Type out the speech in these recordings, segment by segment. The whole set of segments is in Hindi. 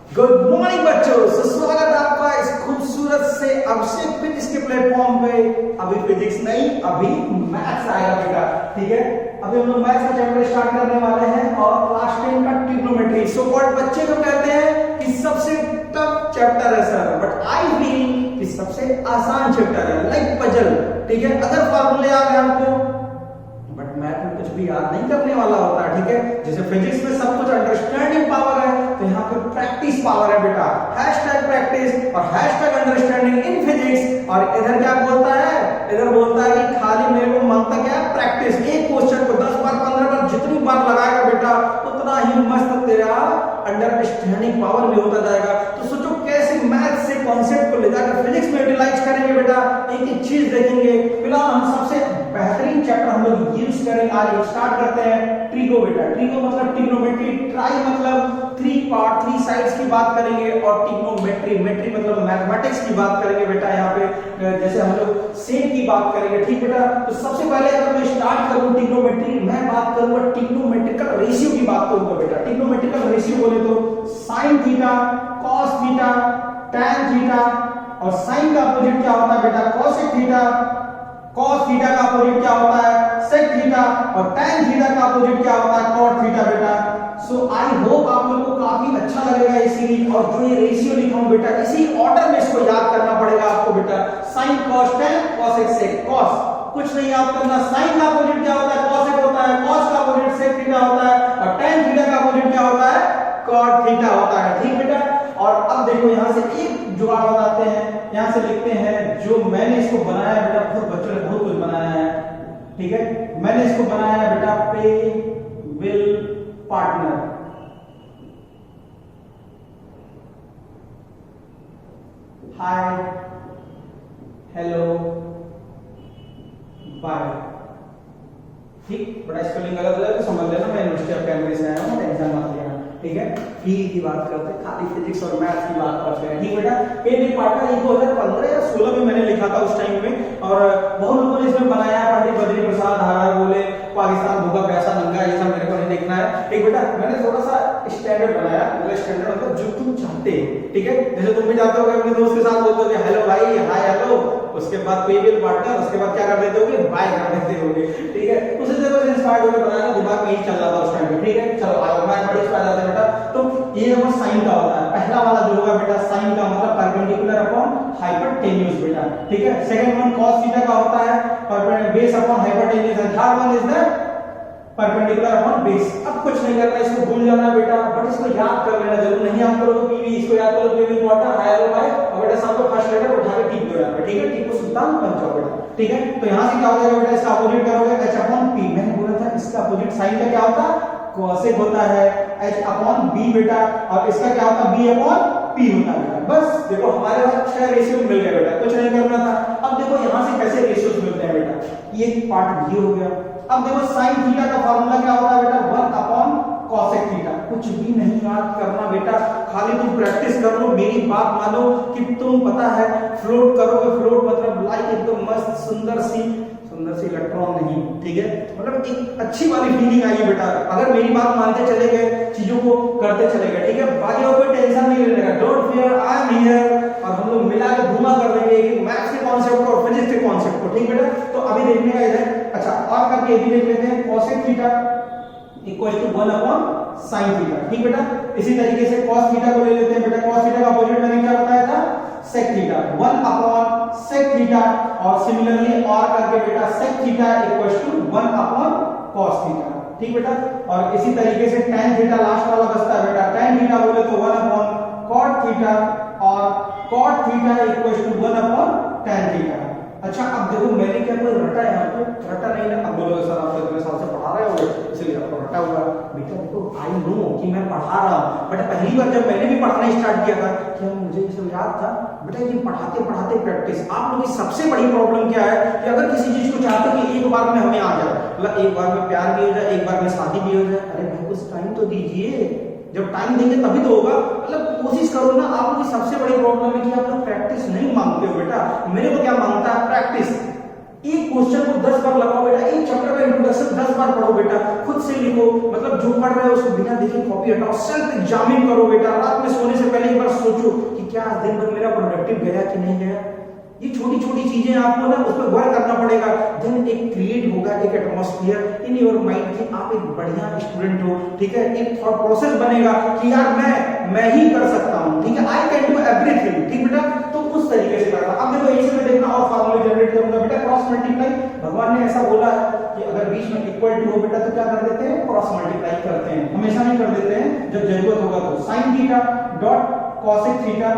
गुड मॉर्निंग बच्चों, स्वागत है आपका इस खूबसूरत से अभिषेक फिजिक्स के प्लेटफॉर्म पे। अभी फिजिक्स नहीं, अभी मैथ्स आएगा बेटा, ठीक है। अभी हम लोग मैथ्स का चैप्टर स्टार्ट करने वाले हैं और क्लास 10 का ट्रिग्नोमेट्री। सो व्हाट बच्चे लोग कहते हैं कि सबसे टफ चैप्टर है सर, बट आई फील कि सबसे आसान चैप्टर है, लाइक पजल, ठीक है। अगर फार्मूले आ गए आपको, बट मैथ में कुछ भी याद नहीं करने वाला होता है, ठीक है। जैसे फिजिक्स में सब कुछ अंडरस्टैंडिंग पावर है, तो यहाँ पे प्रैक्टिस पावर है बेटा। हैशटैग प्रैक्टिस और हैशटैग अंडरस्टैंडिंग इन फिजिक्स। और इधर क्या बोलता है, इधर बोलता है कि खाली मेरे को मांगता क्या है, प्रैक्टिस। एक क्वेश्चन को 10 बार 15 बार जितनी बार लगाएगा बेटा, उतना ही मस्त तेरा अंडरस्टैंडिंग पावर भी होता जाएगा। तो सोचो कैसे मैथ से कॉन्सेप्ट को ले जाकर फिजिक्स में यूटिलाइज करेंगे बेटा, एक एक चीज देखेंगे। फिलहाल हम सबसे बेहतरीन चैप्टर हम लोग यूज करेंगे। आज स्टार्ट करते हैं ट्रिगो बेटा। ट्रिगो मतलब ट्रिग्नोमेट्री, ट्राई मतलब 3 पार्ट 3 साइड्स की बात करेंगे, और ट्रिग्नोमेट्री मेट्री मतलब मैथमेटिक्स की बात करेंगे बेटा। यहाँ पे जैसे हम लोग सेम की बात करेंगे, ठीक बेटा। तो सबसे पहले अगर मैं स्टार्ट करूं ट्रिग्नोमेट्री, मैं बात करूंगा ट्रिग्नोमेट्रिकल रेशियो की बात करूंगा बेटा। ट्रिग्नोमेट्रिकल रेशियो बोले तो sign theta, cos theta, tan theta, और साइन का अपोजिट क्या होता है बेटा, कोसेक थीटा। cos थीटा का अपोजिट क्या होता है, sec थीटा, और tan थीटा का अपोजिट क्या होता है, cot थीटा बेटा। सो आई होप आप लोगों को काफी अच्छा लगेगा ये सीरीज। और जो ये रेशियो लिखा हूं बेटा, इसी ऑर्डर में इसको याद करना पड़ेगा आपको बेटा। sin cos tan cosec sec। cos कुछ नहीं याद करना, sin का अपोजिट क्या होता है, cosec होता है, cos का अपोजिट sec थीटा होता है, और tan थीटा का अपोजिट क्या होता है, cot थीटा होता है, ठीक बेटा। और अब देखो यहां से एक जुगाड़ बताते हैं, यहां से लिखते हैं जो मैंने इसको बनाया बेटा, बहुत बच्चों ने बहुत कुछ बनाया है, ठीक है। मैंने इसको बनाया है बेटा पे विल पार्टनर। हाय, हेलो, बाय, ठीक। बड़ा स्पेलिंग गलत हो जाए तो समझ लेना, मैं यूनिवर्सिटी ऑफ कैम्ब्रिज से आया हूं, टेंशन मत लेना, ठीक है। फील की बात करते हैं, खाली फिजिक्स और मैथ्स की बात करते हैं, ठीक बेटा। पे विल पार्टनर 2015 या 16 में मैंने लिखा था उस टाइम में, और बहुत लोगों ने इसमें बनाया। पंडित बद्री प्रसाद धारा बोले पाकिस्तान भूखा प्यासा नंगा, ये सब मेरे को नहीं देखना है, ठीक बेटा। मैंने थोड़ा सा स्टैंडर्ड बनाया, मतलब स्टैंडर्ड मतलब जो तुम चाहते हो, ठीक है। जैसे तुम भी जाते हो अपने दोस्त के साथ, बोलते हो हेलो भाई, हाय हेलो, उसके बाद पे विल पार्टनर, उसके बाद क्या कर देते होगे, बाय कर देते होगे, ठीक है। उसी से इंस्पायर्ड होकर बनाया, दिमाग में ही चल रहा था उस टाइम पे, ठीक है। चलो आओ मैथमेटिक्स पे आ जाते हैं बेटा। तो ये हमारा साइन का होता है, पहला वाला जो होगा बेटा साइन का मतलब परपेंडिकुलर अपॉन हाइपोटेन्यूज बेटा, ठीक है। सेकंड वन cos थीटा का होता है base upon hypotenuse, and third one is the perpendicular upon base. अब कुछ नहीं करना, इसको भूल जाना बेटा, बट इसको याद कर लेना जरूर। नहीं याद करोगे पीवी, इसको याद करो पीवी वाटर हायर बाय, और बेटा सबको फर्स्ट लेटर उठा के टिक दो यहाँ पे, ठीक है। टिक को सुल्तान बन जाओ बेटा, ठीक है। तो यहां से क्या हो जाएगा बेटा, इसका अपोजिट करोगे h अपॉन p। मैंने बोला था इसका अपोजिट साइन का क्या होता है, कोसेक होता है, h अपॉन b बेटा, और इसका क्या होता है, b अपॉन p होता है बेटा। बस देखो हमारे पास 6 रेशियो मिल गए बेटा, कुछ नहीं करना था। अब देखो यहां से कैसे रेशियोज मिलते हैं बेटा, ये पार्ट ये हो गया। अब देखो साइन थीटा का फार्मूला क्या होता है बेटा, 1 अपॉन कोसेक थीटा। कुछ भी नहीं याद करना बेटा, खाली तुम प्रैक्टिस कर लो, मेरी बात मानो कि तुम पता है फ्लोट करोगे। फ्लोट मतलब लाइक एकदम मस्त सुंदर सी इलेक्ट्रॉन नहीं, ठीक है, मतलब एक अच्छी वाली फीलिंग आएगी बेटा अगर मेरी बात मानते चले गए, चीजों को करते चले गए, ठीक है। बाकी और कोई टेंशन नहीं लेने का, don't fear, I am here, और हम लोग मिला के घुमा कर देंगे कि मैथ्स के कॉन्सेप्ट को और फिजिक्स के कॉन्सेप्ट को, ठीक बेटा। तो अभी देखने का इधर, अच्छा और करके ये भी देख लेते हैं, cosec theta equal to 1 upon sine theta, ठीक बेटा। इसी तरीके से cos थीटा को ले लेते हैं बेटा। cos थीटा का अपोजिट मैंने क्या बताया था, sec theta, 1 upon sec theta, और सिमिलरली और करके बेटा sec theta equal to 1 upon cos theta, ठीक बेटा। और इसी तरीके से tan थीटा लास्ट वाला बचता है बेटा। tan थीटा बोले तो 1 अपॉन cot थीटा, और cot theta equal to 1 upon tan theta. अच्छा अब देखो मैंने क्या कोई रटा है यहाँ पे, रटा नहीं ना। अब बोलोगे सर आप इतने साल से पढ़ा रहे हो इसलिए आपको रटा हुआ। बेटा देखो आई नो कि मैं पढ़ा रहा हूँ, बट पहली बार जब मैंने भी पढ़ाना स्टार्ट किया था, क्या मुझे ये सब याद था बेटा? ये पढ़ाते पढ़ाते प्रैक्टिस। आप लोगों की सबसे बड़ी प्रॉब्लम क्या है कि अगर किसी चीज को चाहते हो कि एक बार में हमें आ जाए, मतलब एक बार में प्यार भी हो जाए, एक बार में शादी भी हो जाए, अरे भाई कुछ टाइम तो दीजिए, जब टाइम देंगे तभी तो होगा। मतलब कोशिश करो ना। आप लोगों की सबसे बड़ी प्रॉब्लम है कि आप लोग प्रैक्टिस नहीं मांगते हो बेटा। मेरे को क्या मांगता है, प्रैक्टिस। एक क्वेश्चन को 10 बार लगाओ बेटा, एक चैप्टर का इंट्रोडक्शन 10 बार पढ़ो बेटा, खुद से लिखो, मतलब जो पढ़ रहे हो उसको बिना देखे कॉपी हटाओ, सेल्फ एग्जामिन करो बेटा, रात में सोने से पहले एक बार सोचो कि क्या आज दिन भर मेरा प्रोडक्टिव गया कि नहीं गया। ये छोटी छोटी चीजें आपको ना उस पर वर्क करना पड़ेगा, देन एक क्रिएट होगा एक एटमॉस्फेयर इन योर माइंड कि आप एक बढ़िया स्टूडेंट हो, ठीक है। एक थॉट प्रोसेस बनेगा कि यार मैं ही कर सकता हूं, ठीक है, आई कैन डू एवरीथिंग, ठीक बेटा। तो उस तरीके से करना। अब देखो यहीं से मैं देखना और फार्मूले जनरेट करूंगा बेटा, क्रॉस मल्टीप्लाई, भगवान ने ऐसा बोला है कि अगर बीच में इक्वल टू हो बेटा तो क्या कर देते हैं, क्रॉस मल्टीप्लाई करते हैं, हमेशा नहीं कर देते हैं, जब जरूरत होगा तो। Sine theta dot cosec theta,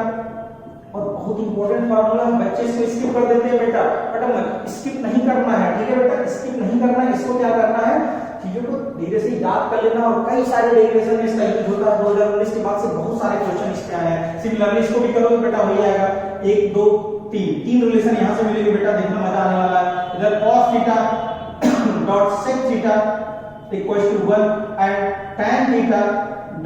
और बहुत इंपॉर्टेंट फार्मूला है, बच्चे इसको स्किप कर देते हैं बेटा, बट स्किप नहीं करना है, ठीक है बेटा, स्किप नहीं करना है, इसको क्या करना है, चीजों को धीरे से याद कर लेना। और कई सारे डेरिवेशन में इसका यूज होता है, 2019 के बाद से बहुत सारे क्वेश्चन इस पे आए हैं। सिमिलरली इसको भी करोगे बेटा हो जाएगा, 1 2 3 रिलेशन यहां से मिलेंगे बेटा, देखना मजा आने वाला है। इधर cos theta dot sec theta equals to 1 and tan theta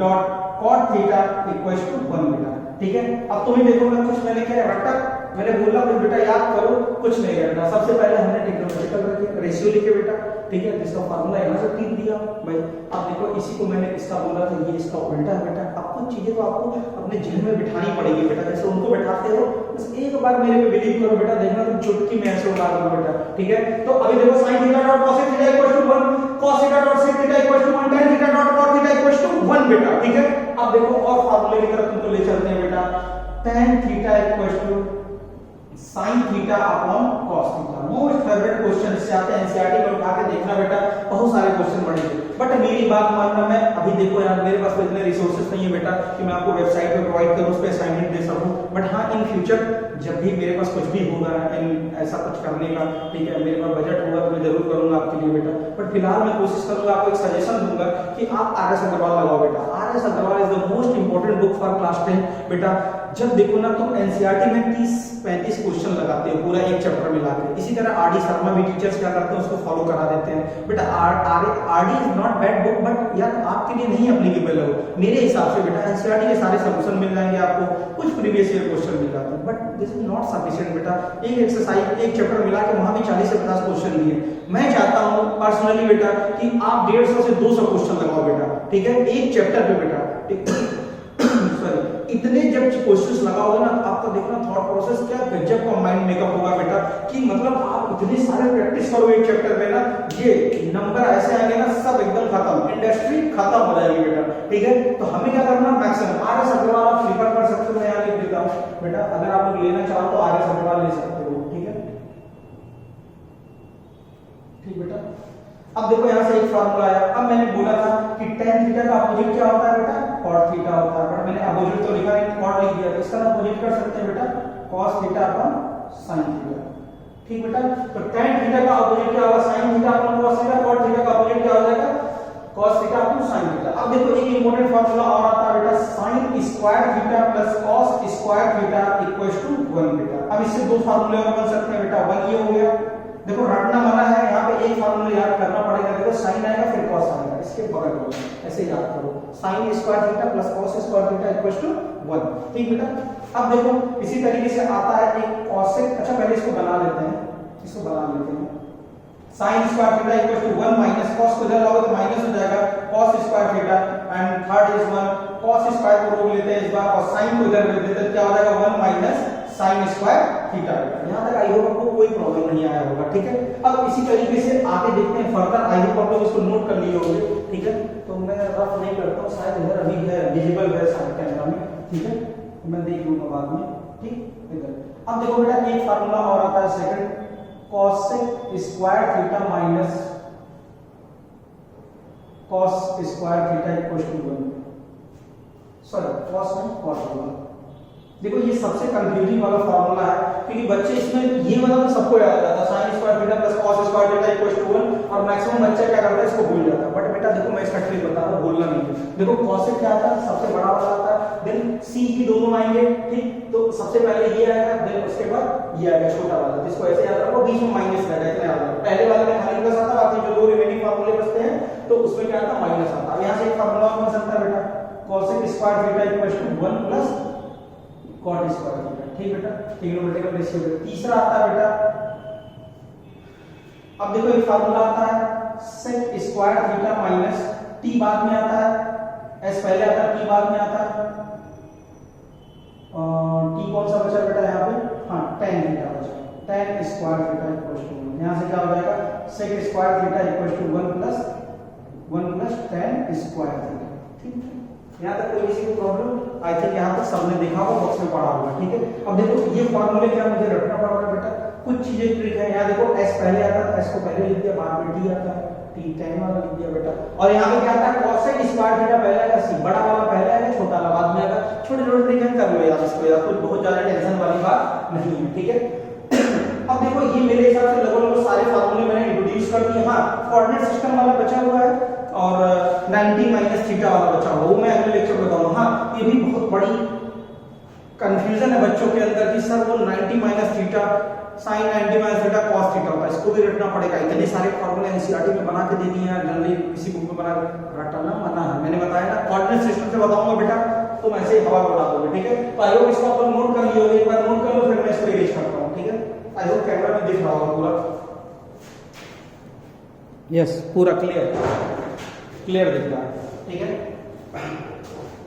dot cot theta equals to 1 बेटा, ठीक है। अब तुम्हें देखो मैं कुछ मैंने क्या रटा, मैंने बोला कुछ बेटा याद करो, कुछ नहीं करना। सबसे पहले हमने टेक्नोलॉजिकल रखे, रेशियो लिखे बेटा, ठीक है, जिसका फार्मूला यहां से टिक दिया भाई। अब देखो इसी को मैंने इसका बोला था, ये इसका उल्टा है बेटा। अब कुछ चीजें तो आपको अपने जहन में बिठानी पड़ेगी बेटा, जैसे उनको बैठाते हो, बस एक बार मेरे पे बिलीव करो बेटा, देखना तुम चुटकी में ऐसे उड़ा दो बेटा, ठीक है। तो अभी देखो sin theta dot cos theta equals to 1, cos theta dot sec theta equals to 1, tan theta dot cot theta equals to 1 बेटा, ठीक है। अब देखो और फार्मूले की तरफ तुमको ले चलते हैं बेटा, tan theta equals to sin theta upon cos theta. Most favourite question इससे आते हैं, एनसीईआरटी में उठा के देखना बेटा, बहुत सारे क्वेश्चन बनेंगे। बट मेरी बात मानना, मैं अभी देखो यार मेरे पास इतने रिसोर्सेज नहीं है बेटा कि मैं आपको वेबसाइट पे प्रोवाइड करूं, उस पे असाइनमेंट दे सकूं। बट हां इन फ्यूचर जब भी मेरे पास कुछ भी होगा इन ऐसा कुछ करने का, ठीक है, मेरे पास बजट होगा तो मैं जरूर करूंगा आपके लिए बेटा। बट फिलहाल मैं कोशिश करूंगा, आपको एक सजेशन दूंगा कि आप आर एस अग्रवाल लगाओ बेटा। R S Agarwal is the most important book for class 10 बेटा। जब देखो ना तुम एनसीईआरटी में 30-35 क्वेश्चन लगाते हो पूरा एक चैप्टर में लाके, इसी तरह आरडी शर्मा भी टीचर्स क्या करते हैं उसको फॉलो करा देते हैं बेटा। RD is not bad book, but यार आपके लिए नहीं एप्लीकेबल है मेरे हिसाब से बेटा। एनसीईआरटी के सारे सॉल्यूशन मिल जाएंगे आपको, कुछ प्रीवियस ईयर क्वेश्चन मिल जाते हैं, but this is not sufficient बेटा। एक एक्सरसाइज एक चैप्टर मिला के वहां भी 40 से 50 क्वेश्चन दिए। मैं चाहता हूं पर्सनली बेटा कि आप 150 से 200 क्वेश्चन लगाओ बेटा, ठीक है, एक चैप्टर पे बेटा। सॉरी, इतने जब क्वेश्चंस लगाओगे ना, आपका देखना थॉट प्रोसेस क्या गजब का माइंड मेकअप होगा बेटा, कि मतलब आप इतने सारे प्रैक्टिस करोगे एक चैप्टर में ना, ये नंबर ऐसे आएंगे ना, सब एकदम खत्म, इंडस्ट्री खत्म हो जाएगी बेटा, ठीक है। तो हमें क्या करना, मैक्सिमम आर एस अग्रवाल आप प्रिफर कर सकते हो, मैं यहाँ लिख देता हूँ बेटा, अगर आप लोग लेना चाहो तो आर एस अग्रवाल ले सकते हो, ठीक है, ठीक बेटा। अब देखो यहाँ से एक फार्मूला आया। अब मैंने बोला था कि tan थीटा का अपोजिट क्या होता है बेटा, cot थीटा होता है, बट मैंने अपोजिट तो लिखा नहीं, cot लिख दिया, तो इसका अपोजिट कर सकते हैं बेटा cos theta upon sin theta, ठीक बेटा। तो tan थीटा का अपोजिट क्या होगा, sin theta upon cos theta, cot theta का अपोजिट क्या हो जाएगा, cos theta upon sin theta. अब देखो एक इंपॉर्टेंट फार्मूला और आता है बेटा, sin square theta plus cos square theta equals to 1 बेटा। अब इससे दो फार्मूले और बन सकते हैं बेटा, 1 ये हो गया। देखो रटना मना है, यहाँ पे एक फार्मूला याद करना पड़ेगा, देखो sin आएगा फिर cos आएगा, इसके बगल में ऐसे याद करो, sin square theta plus cos square theta equals to 1, ठीक बेटा। अब देखो इसी तरीके से आता है एक cosec, अच्छा पहले इसको बना लेते हैं, इसको बना लेते हैं, sin square theta equals to 1 minus cos को इधर लाओगे तो माइनस हो जाएगा cos square theta, and third is 1, cos square को रोक लेते हैं इस बार और sin को इधर रख देते हैं, क्या हो जाएगा 1 माइनस sin स्क्वायर थीटा। यहां तक आई होप आपको कोई प्रॉब्लम नहीं आया होगा, ठीक है। अब इसी तरीके से आगे देखते हैं फर्दर, आई होप आप लोग इसको नोट कर लिए होंगे, ठीक है। तो मैं रफ नहीं करता हूं, शायद इधर अभी है विजिबल है शायद कैमरा में, ठीक है, मैं देख लूंगा बाद में, ठीक इधर। अब देखो बेटा एक फार्मूला और आता है second, cosec square theta minus cos square theta equals to 1, sorry cos में cos होगा। देखो ये सबसे कंफ्यूजिंग वाला फार्मूला है, क्योंकि बच्चे इसमें ये वाला तो सबको याद आता है, sin square theta plus cos square theta equals to 1, और मैक्सिमम बच्चा क्या करता है इसको भूल जाता है। बट बेटा देखो मैं इसका ट्रिक बता रहा हूं, भूलना नहीं। देखो cosec क्या आता है, सबसे बड़ा वाला आता है, देन c भी दोनों आएंगे, ठीक, तो सबसे पहले ये आएगा, देन उसके बाद ये आएगा छोटा वाला, तो इसको ऐसे याद रखो, बीच में माइनस रहेगा, इतना याद रखो। पहले वाले में खाली प्लस आता है, बाकी जो दो रिमेनिंग फार्मूले बचते हैं तो उसमें क्या आता है, माइनस आता है। अब यहां से एक फार्मूला बन सकता है बेटा, cosec square theta equals to 1 plus cot square theta, ठीक बेटा, ट्रिग्नोमेट्रिकल रेशियो। तीसरा आता है बेटा अब देखो एक फार्मूला आता है sec square theta minus t बाद में आता है, s पहले आता है, t बाद में आता है। t कौन सा बचा बेटा यहाँ पे? हाँ tan थीटा बचा, tan square theta equal to 1। यहाँ से क्या हो जाएगा sec square theta equal to 1 plus tan square theta. ठीक है, यहाँ तक कोई किसी को प्रॉब्लम? आई थिंक यहाँ तक सबने देखा होगा, बॉक्स में पढ़ा होगा। ठीक है, अब देखो ये फॉर्मूले क्या मुझे रखना पड़ेगा बेटा, कुछ चीजें ट्रिक है। यहाँ देखो s पहले आता है, s को पहले लिख दिया, बाद में t आता है, t tan वाला लिख दिया बेटा। और यहाँ पे क्या आता है cos स्क्वायर थीटा पहले आएगा, c बड़ा वाला पहले आएगा, छोटा वाला बाद में आएगा। छोटे छोटे ट्रिक है, कर लो यार इसको, यार कुछ बहुत ज्यादा टेंशन वाली बात नहीं है। ठीक है, अब देखो ये मेरे हिसाब से लगभग सारे फार्मूले मैंने इंट्रोड्यूस कर दिए। हाँ कोऑर्डिनेट सिस्टम वाला बचा हुआ है और 90 माइनस थीटा वाला बचा हुआ, वो मैं अगले लेक्चर में बताऊंगा। हाँ ये भी बहुत बड़ी कंफ्यूजन है बच्चों के अंदर कि सर वो 90 minus theta sin 90 minus theta cos theta होता है, इसको भी रटना पड़ेगा। इतने सारे फार्मूले एनसीईआरटी में बना के दे दिए हैं, जनरली किसी बुक में बना रटना मना है। मैंने बताया ना कोऑर्डिनेट सिस्टम से बताऊंगा बेटा, तुम ऐसे ही हवा उड़ा दोगे। ठीक है, तो आई होप इसको अपन नोट कर लियो, एक बार नोट कर लो फिर मैं इसको इरेज करता हूं। ठीक है, आई होप कैमरा में दिख रहा होगा पूरा। यस पूरा क्लियर दिख रहा है। ठीक है,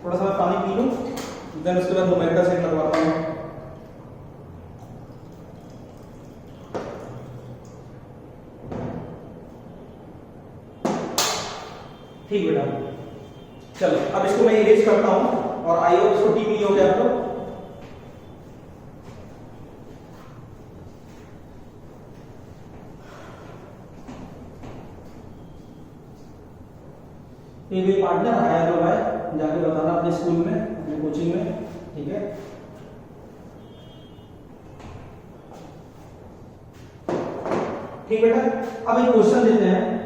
थोड़ा सा मैं पानी पी लूं, देन उसके बाद न्यूमेरिकल सेट लगवाता हूं। ठीक बेटा, चलो अब इसको मैं इरेज करता हूं और आई होप इसको टीपी हो गया आपको। ये भी पार्टनर आया तो भाई जाके बताना अपने स्कूल में, अपने कोचिंग में। ठीक है, ठीक बेटा, अब एक क्वेश्चन देते हैं।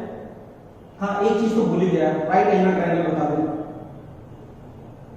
हाँ एक चीज तो भूल ही गया, राइट एंगल ट्रायंगल बता देना।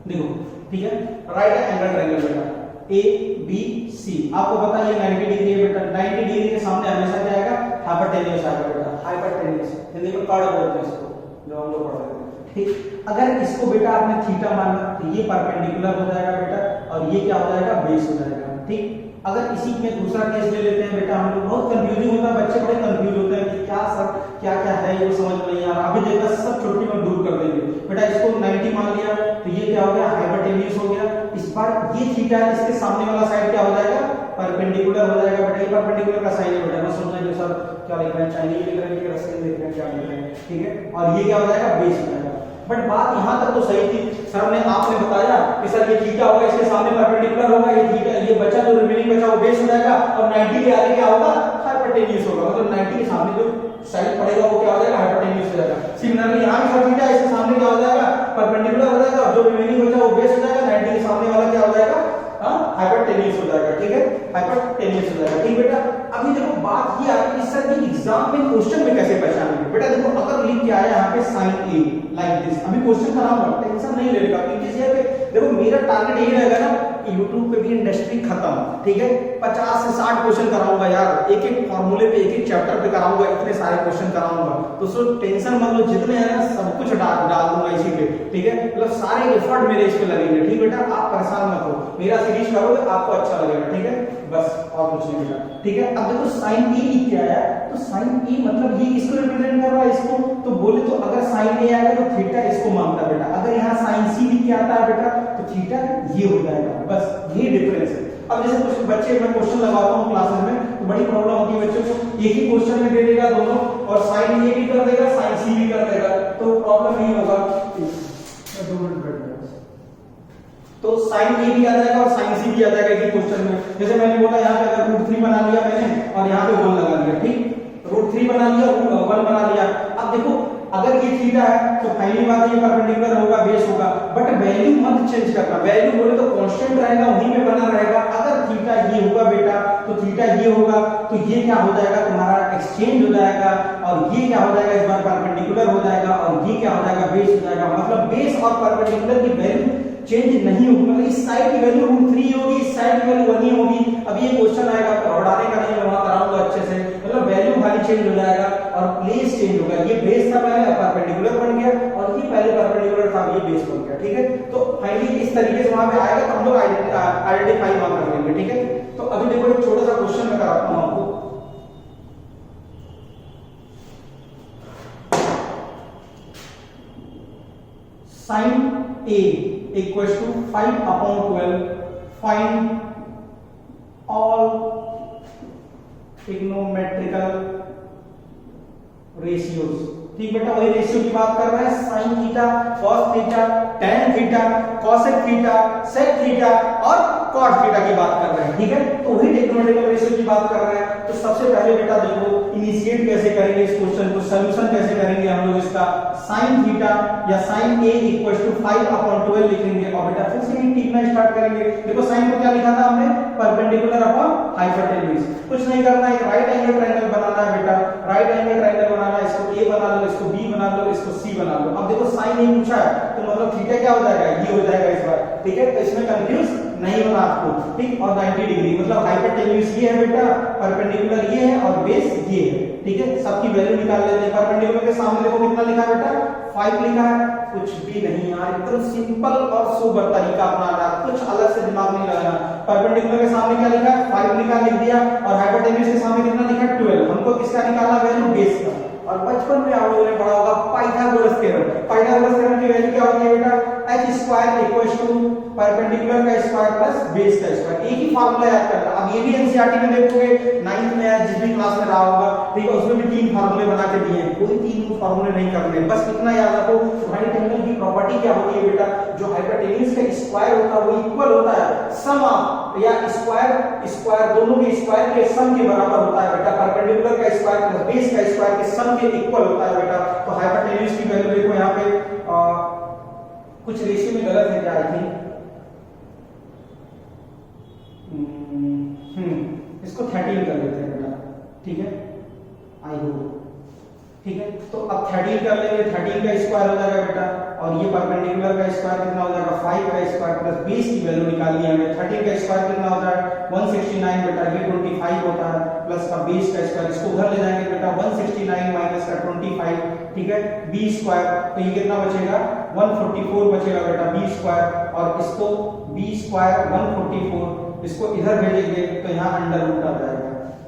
देखो ठीक है, राइट एंगल ट्रायंगल बेटा ए बी सी, आपको पता है ये 90 डिग्री है बेटा। 90 डिग्री के सामने हमेशा क्या आएगा? हाइपोटेन्यूज आएगा बेटा, हाइपोटेन्यूज। हिंदी में कर्व बोलते हैं इसको, जो हम लोग पढ़ रहे हैं। ठीक, अगर इसको बेटा आपने थीटा माना तो ये परपेंडिकुलर हो जाएगा बेटा, और ये क्या हो जाएगा? बेस हो जाएगा। ठीक, अगर इसी में दूसरा केस ले लेते हैं बेटा, हम लोग बहुत कंफ्यूजिंग होता है, बच्चे बड़े कंफ्यूज होते हैं कि क्या सर क्या क्या है ये समझ नहीं आ रहा। अभी देखा सब छोटी में दूर कर देंगे बेटा। इसको 90 मान लिया तो ये क्या हो गया? हाइपोटेन्यूज हो गया। इस बार ये थीटा है, इसके सामने वाला साइड क्या हो जाएगा? परपेंडिकुलर हो जाएगा बेटा। ये परपेंडिकुलर का साइन है बेटा, मैं सोच रहा हूं सर क्या लिख रहे हैं, चाइनीज लिख रहे हैं कि रशियन लिख रहे हैं, क्या लिख रहे हैं। ठीक है, और ये क्या हो जाएगा? बेस हो जाएगा। बट बात यहां तक तो सही थी, सर ने आपने बताया कि सर ये थीटा होगा, इसके सामने परपेंडिकुलर होगा, ये थीटा, ये बचा जो रिमेनिंग बचा वो बेस हो जाएगा, और 90 के आगे क्या होगा? हाइपोटेन्यूज होगा। मतलब 90 के सामने जो साइड पड़ेगा वो क्या हो जाएगा? हाइपोटेन्यूज हो जाएगा। सिमिलरली यहां भी सर थीटा, इसके सामने क्या हो जाएगा? परपेंडिकुलर हो जाएगा, और जो रिमेनिंग बचा वो बेस हो जाएगा। 90 के सामने वाला क्या हो जाएगा? हाइपोटेन्यूज हो जाएगा। ठीक है, हाइपोटेन्यूज हो जाएगा। ठीक बेटा, अभी देखो बात ये आ रही है सर कि एग्जाम में क्वेश्चन में कैसे पहचानेंगे बेटा। देखो अगर लिख के आया यहाँ पे sin a लाइक दिस, अभी क्वेश्चन कराऊंगा, टेंशन नहीं लेगा क्योंकि देखो मेरा टारगेट यही रहेगा ना कि YouTube पे भी इंडस्ट्री खत्म। ठीक है, 50 से 60 क्वेश्चन कराऊंगा यार, एक एक फॉर्मूले पे, एक एक चैप्टर पे कराऊंगा, इतने सारे क्वेश्चन कराऊंगा। तो सो टेंशन मत लो, जितने हैं ना सब कुछ डाल दूंगा इसी पे। ठीक है, मतलब सारे एफर्ट मेरे इस पे लगेंगे। ठीक बेटा, आप परेशान मत हो, मेरा सीरीज करोगे आपको अच्छा लगेगा। ठीक है, बस और कुछ नहीं बेटा। ठीक है, अब देखो sin a लिख के आया, तो sin a मतलब ये किसको रिप्रेजेंट कर रहा है? इसको। तो बोले तो अगर sin a आएगा तो थीटा इसको मानता है बेटा। अगर यहाँ sin c लिख के आता है बेटा तो थीटा ये हो जाएगा। बस ये डिफरेंस है। अब जैसे कुछ बच्चे, मैं क्वेश्चन लगाता हूँ क्लासेस में तो बड़ी प्रॉब्लम होती है बच्चों को, एक ही क्वेश्चन में दे देगा दोनों, और sin a भी कर देगा, sin c भी कर देगा, तो प्रॉब्लम नहीं होगा। 2 मिनट बैठ जाओ। तो sin a भी आ जाएगा और sin c भी आ जाएगा एक ही क्वेश्चन में। जैसे मैंने बोला यहाँ पे अगर √3 बना लिया मैंने और यहाँ पे 1 लगा लिया। ठीक, √3 बना लिया, 1 बना लिया। अब देखो अगर ये थीटा है तो पहली बात ये परपेंडिकुलर होगा, बेस होगा, बट वैल्यू मत चेंज करना। वैल्यू बोले तो कांस्टेंट रहेगा, वहीं पे बना रहेगा। अगर थीटा ये होगा बेटा तो थीटा ये होगा, तो ये क्या हो जाएगा? तुम्हारा एक्सचेंज हो जाएगा, और ये क्या हो जाएगा? इस बार परपेंडिकुलर हो जाएगा, और ये क्या हो जाएगा? बेस हो जाएगा। मतलब बेस और परपेंडिकुलर की वैल्यू चेंज नहीं होगी। मतलब इस साइड की वैल्यू √3 होगी, इस साइड की वैल्यू 1 ही होगी। अब ये क्वेश्चन आएगा तो घबराने का नहीं है, वहां कराऊंगा अच्छे से। मतलब वैल्यू खाली चेंज हो जाएगा और प्लेस चेंज होगा। ये बेस था पहले, परपेंडिकुलर बन गया, और ये पहले परपेंडिकुलर था, ये बेस बन गया। ठीक है, तो फाइनली इस तरीके से वहां पे आएगा तो हम लोग आइडेंटिफाई वहां कर लेंगे। ठीक है, तो अभी देखो एक छोटा सा क्वेश्चन मैं कराता हूं आपको। Sine a equal to 5/12 find all trigonometrical ratios. ठीक बेटा, वही रेशियो की बात कर रहे हैं, sine theta, cos theta, tan theta, cosec theta, sec theta और कॉट थीटा की बात कर रहे हैं। ठीक है, तो वही ट्रिग्नोमेट्रिकल रेशियो की बात कर रहे हैं। तो सबसे पहले बेटा देखो इनिशिएट कैसे करेंगे इस क्वेश्चन को, सॉल्यूशन कैसे करेंगे हम लोग इसका। साइन थीटा या साइन ए इक्वल टू 5/12 लिखेंगे और बेटा फिर से लिखना स्टार्ट करेंगे। देखो साइन को क्या लिखा था हमने, परपेंडिकुलर अपॉन हाइपोटेन्यूज। कुछ नहीं करना है, राइट एंगल ट्रायंगल बनाना है बेटा, राइट एंगल ट्रायंगल बनाना है। इसको ए बना लो, इसको बी बना लो, इसको सी बना लो। अब देखो साइन ए पूछा है तो मतलब थीटा क्या हो जाएगा, ये हो जाएगा इस बार। ठीक है, तो इसमें कंफ्यूज नहीं होना आपको। ठीक, और 90 डिग्री मतलब हाइपोटेन्यूज ये है बेटा, परपेंडिकुलर ये है और बेस ये है। ठीक है, सबकी वैल्यू निकाल लेते हैं। परपेंडिकुलर के सामने देखो कितना लिखा है बेटा, 5 लिखा है। कुछ भी नहीं यार, एकदम सिंपल और सोबर तरीका अपनाना, कुछ अलग से दिमाग नहीं लगाना। परपेंडिकुलर के सामने क्या लिखा है, 5 लिखा, लिख दिया। और हाइपोटेन्यूज के सामने कितना लिखा है, 12। हमको किसका निकालना, वैल्यू बेस का। और बचपन में आप लोगों ने पढ़ा होगा पाइथागोरस थ्योरम। पाइथागोरस थ्योरम की वैल्यू क्या होती है बेटा, h² इक्वल्स टू परपेंडिकुलर का स्क्वायर प्लस बेस का स्क्वायर। एक ही फार्मूला याद करना। अब ये भी एनसीईआरटी में देखोगे, 9th में या जिस भी क्लास में रहा होगा, ठीक है, उसमें भी 3 फार्मूले बना के दिए हैं। कोई 3 फार्मूले नहीं करने, बस इतना याद रखो राइट एंगल की प्रॉपर्टी क्या होती है बेटा, जो हाइपोटेन्यूज का स्क्वायर होता है वो इक्वल होता है सम ऑफ या स्क्वायर दोनों के स्क्वायर के सम के बराबर होता है बेटा। परपेंडिकुलर का स्क्वायर प्लस बेस का स्क्वायर के सम के इक्वल होता है बेटा। तो हाइपोटेन्यूज की वैल्यू देखो यहाँ पे कुछ रेशियो में गलत है क्या, आई थिंक इसको 13 कर लेते हैं बेटा। ठीक है, आई होप ठीक है। तो अब 13 कर लेंगे, 13 का स्क्वायर हो जाएगा बेटा, और ये परपेंडिकुलर का स्क्वायर कितना हो जाएगा, 5 का स्क्वायर प्लस बेस की वैल्यू निकालनी है हमें। 13 का स्क्वायर कितना होता है, 169 बेटा, ये 25 होता है, प्लस का बेस का स्क्वायर, इसको उधर ले जाएंगे बेटा, 169 माइनस का 25, ठीक है, बी स्क्वायर, तो ये कितना बचेगा, 144 बचेगा बेटा बी स्क्वायर। और इसको बी स्क्वायर 144, इसको इधर भेजेंगे तो यहाँ अंडर रूट आ जाएगा।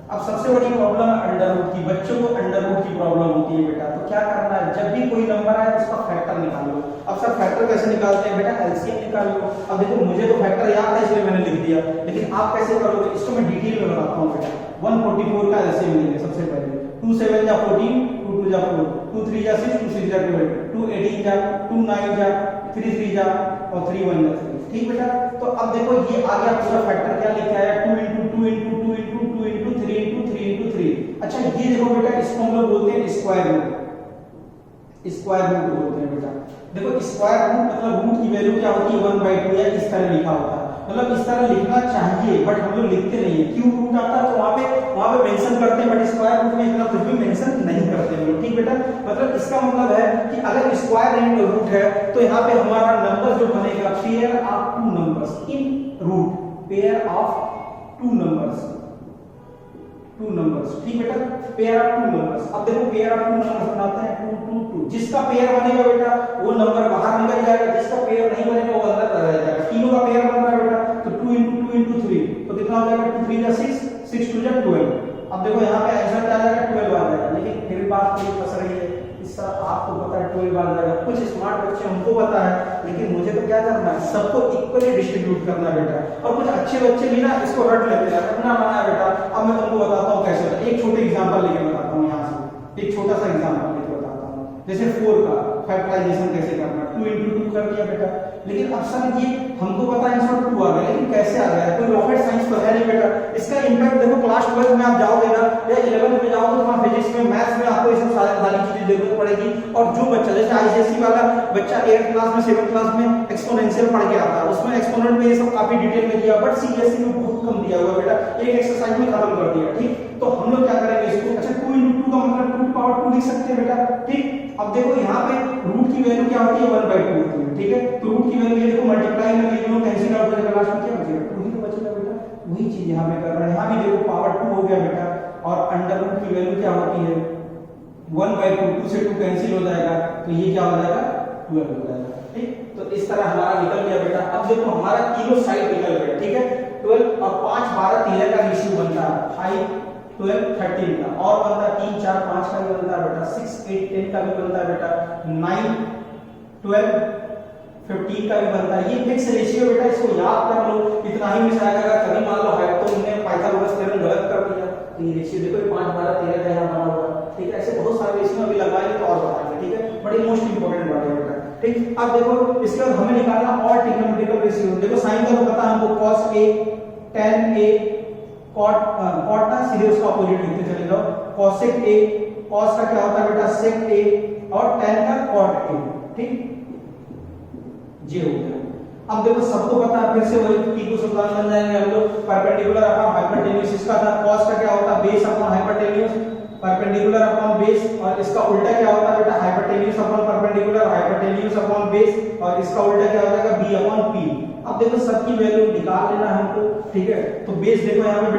अब सबसे बड़ी प्रॉब्लम है अंडर रूट की, बच्चों को अंडर रूट की प्रॉब्लम होती है बेटा। तो क्या करना है, जब भी कोई नंबर आए उसका फैक्टर निकालो। अब सर फैक्टर कैसे निकालते हैं बेटा, एलसीएम निकाल लो। अब देखो मुझे तो फैक्टर याद है इसलिए मैंने लिख दिया, लेकिन आप कैसे करोगे इसको मैं डिटेल में बताता हूँ बेटा। 144 का एलसीएम लेंगे सबसे पहले, 2 7 जा 14, 2 2 जा 4, 2 3 जा 6, 2 6 जा 12, 2 18 जा, 2 9 जा, 3 3 जा और 3 1 जा 3। ठीक बेटा, तो अब देखो ये आ गया पूरा फैक्टर, क्या लिखा है, 2 * 2 * 2 * 2 * 2 * 3 * 3 * 3। अच्छा ये देखो बेटा, इसको हम लोग बोलते हैं स्क्वायर रूट, स्क्वायर रूट बोलते हैं बेटा। देखो स्क्वायर रूट मतलब रूट की वैल्यू क्या होती है, 1/2 या इस तरह लिखा होता है, मतलब इस तरह लिखना चाहिए बट हम लोग लिखते नहीं है। क्यों रूट आता है तो वहां पे मेंशन करते हैं, बट स्क्वायर रूट में इतना कुछ भी मेंशन नहीं करते हैं लोग। ठीक बेटा, मतलब इसका मतलब है कि अगर स्क्वायर एंड रूट है तो यहाँ पे हमारा नंबर जो बनेगा pair of 2 numbers in root, pair of 2 numbers, 2 numbers. ठीक बेटा, पेयर ऑफ 2 नंबर्स। अब देखो पेयर ऑफ 2 नंबर्स बनाते हैं, 2 2 2। जिसका पेयर बनेगा बेटा वो नंबर बाहर निकल जाएगा, जिसका पेयर नहीं बनेगा वो अंदर रह जाएगा। तीनों का पेयर बन रहा है बेटा, तो 2 * 2 * 3 तो कितना हो जाएगा, 2 3 जा 6, 6 2 जा 12। अब देखो यहाँ पे आंसर क्या आ जाएगा, 12 आ जाएगा। लेकिन फिर बात थोड़ी फंस रही है, इसका आपको पता है 12 आ जाएगा। कुछ स्मार्ट बच्चे हमको पता है, लेकिन मुझे तो क्या करना है, सबको इक्वली डिस्ट्रीब्यूट करना बेटा। और कुछ अच्छे बच्चे भी ना इसको रट लेते हैं, रटना मना है बेटा। अब मैं तुमको बताता हूँ कैसे होता है, एक छोटे एग्जांपल लेके बताता हूँ। यहाँ से एक छोटा सा एग्जांपल लेके बताता हूँ, जैसे 4 का फैक्टराइजेशन कैसे करना, 2 * 2 कर दिया बेटा। लेकिन अब सर ये हमको पता है आंसर 2 आ गया, लेकिन कैसे आ गया, कोई रॉकेट साइंस तो है नहीं बेटा। इसका इंपैक्ट देखो क्लास 12 में आप जाओगे ना या 11th में जाओगे तो वहां फिजिक्स में, मैथ्स में आपको ये सब सारी चीजें जरूरत पड़ेगी। और जो बच्चा जैसे आईसीएसई वाला बच्चा 8th क्लास में 7th क्लास में एक्सपोनेंशियल पढ़ के आता है, उसमें एक्सपोनेंट में ये सब काफी डिटेल में दिया, बट सीबीएसई में बहुत कम दिया हुआ बेटा, एक एक्सरसाइज में खत्म कर दिया। ठीक, तो हम लोग क्या करेंगे इसको, अच्छा 2 * 2 का मतलब 2 की पावर 2 लिख सकते हैं बेटा। ठीक, अब देखो यहाँ पे रूट की वैल्यू क्या होती है, 1/2 होती है। ठीक है, तो रूट की वैल्यू ये देखो मल्टीप्लाई में ये दोनों कैंसिल आउट हो जाएगा, लास्ट में क्या बचेगा, 2 ही तो बचेगा बेटा। वही चीज यहाँ पे कर रहे हैं, यहाँ भी देखो पावर 2 हो गया बेटा, और अंडर रूट की वैल्यू क्या होती है, 1/2, 2 से 2 कैंसिल हो जाएगा, तो ये क्या हो जाएगा, 12 हो जाएगा। ठीक, तो इस तरह हमारा निकल गया बेटा। अब देखो हमारा तीनों साइड निकल गया। ठीक है, 12 और 5 12 13 का रेशियो बनता है, 5 12 13 का, और बनता है 3 4 5 का भी बनता है बेटा, 6 8 10 का भी बनता है बेटा, 9 12 15 का भी बनता है। ये फिक्स रेशियो बेटा, इसको याद कर लो, इतना ही मिस आएगा। कभी मान लो है तो हमने पाइथागोरस थ्योरम गलत कर दिया, तो ये रेशियो देखो 5 12 13 का यहाँ बना हुआ है, ठीक है। ऐसे बहुत सारे रेशियो अभी लगाएंगे तो और बताएंगे, ठीक है। बड़ी मोस्ट इंपोर्टेंट बात है बेटा, ठीक। अब देखो इसके बाद हमें निकालना और ट्रिग्नोमेट्रिकल रेशियो। देखो साइन का तो पता है हमको, cos a tan a cot ना सीधे उसका अपोजिट लिखते चले जाओ, cosec a, cos का क्या होता है बेटा sec a, और tan का cot a, ठीक, ये हो गया। अब देखो सबको पता है, फिर से वही टी को सूत्र बन जाएंगे हम लोग, परपेंडिकुलर अपॉन हाइपोटेन्यूज। इसका था cos का क्या होता है base upon hypotenuse, perpendicular upon base, और इसका उल्टा क्या होता है बेटा hypotenuse upon perpendicular, hypotenuse upon base, और इसका उल्टा क्या हो जाएगा b अपॉन p। अब देखो सबकी वैल्यू निकाल लेना है हमको, ठीक है। तो बेस देखो यहाँ पे बेटा